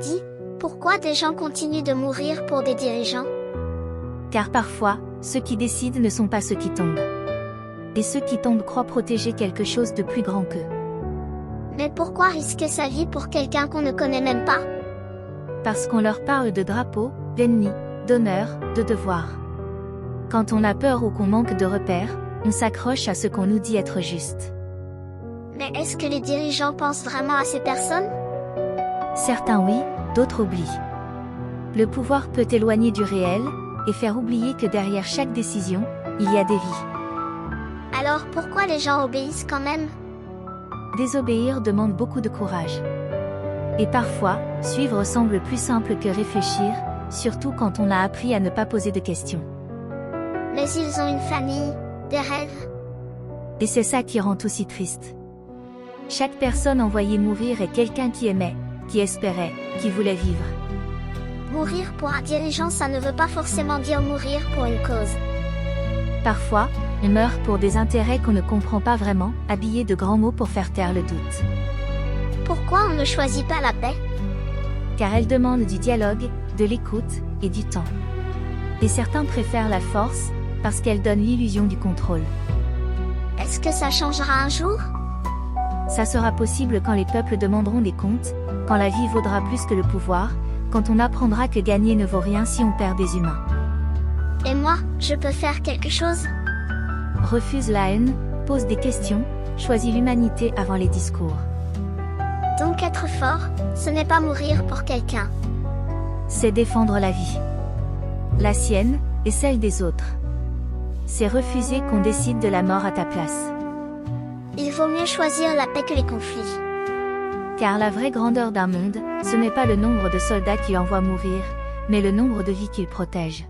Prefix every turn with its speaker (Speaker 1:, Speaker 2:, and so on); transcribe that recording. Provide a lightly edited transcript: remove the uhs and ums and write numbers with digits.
Speaker 1: Dis, pourquoi des gens continuent de mourir pour des dirigeants?
Speaker 2: Car parfois, ceux qui décident ne sont pas ceux qui tombent. Et ceux qui tombent croient protéger quelque chose de plus grand qu'eux.
Speaker 1: Mais pourquoi risquer sa vie pour quelqu'un qu'on ne connaît même pas?
Speaker 2: Parce qu'on leur parle de drapeau, d'ennemis, d'honneur, de devoir. Quand on a peur ou qu'on manque de repères, on s'accroche à ce qu'on nous dit être juste.
Speaker 1: Mais est-ce que les dirigeants pensent vraiment à ces personnes?
Speaker 2: Certains oui, d'autres oublient. Le pouvoir peut éloigner du réel, et faire oublier que derrière chaque décision, il y a des vies.
Speaker 1: Alors pourquoi les gens obéissent quand même?
Speaker 2: Désobéir demande beaucoup de courage. Et parfois, suivre semble plus simple que réfléchir, surtout quand on a appris à ne pas poser de questions.
Speaker 1: Mais ils ont une famille, des rêves.
Speaker 2: Et c'est ça qui rend tout si triste. Chaque personne envoyée mourir est quelqu'un qui aimait, qui espérait, qui voulait vivre.
Speaker 1: Mourir pour un dirigeant, ça ne veut pas forcément dire mourir pour une cause.
Speaker 2: Parfois, on meurt pour des intérêts qu'on ne comprend pas vraiment, habillés de grands mots pour faire taire le doute.
Speaker 1: Pourquoi on ne choisit pas la paix?
Speaker 2: Car elle demande du dialogue, de l'écoute, et du temps. Et certains préfèrent la force, parce qu'elle donne l'illusion du contrôle.
Speaker 1: Est-ce que ça changera un jour?
Speaker 2: Ça sera possible quand les peuples demanderont des comptes, quand la vie vaudra plus que le pouvoir, quand on apprendra que gagner ne vaut rien si on perd des humains.
Speaker 1: Et moi, je peux faire quelque chose?
Speaker 2: Refuse la haine, pose des questions, choisis l'humanité avant les discours.
Speaker 1: Donc être fort, ce n'est pas mourir pour quelqu'un.
Speaker 2: C'est défendre la vie. La sienne, et celle des autres. C'est refuser qu'on décide de la mort à ta place.
Speaker 1: Il vaut mieux choisir la paix que les conflits.
Speaker 2: Car la vraie grandeur d'un monde, ce n'est pas le nombre de soldats qu'il envoie mourir, mais le nombre de vies qu'il protège.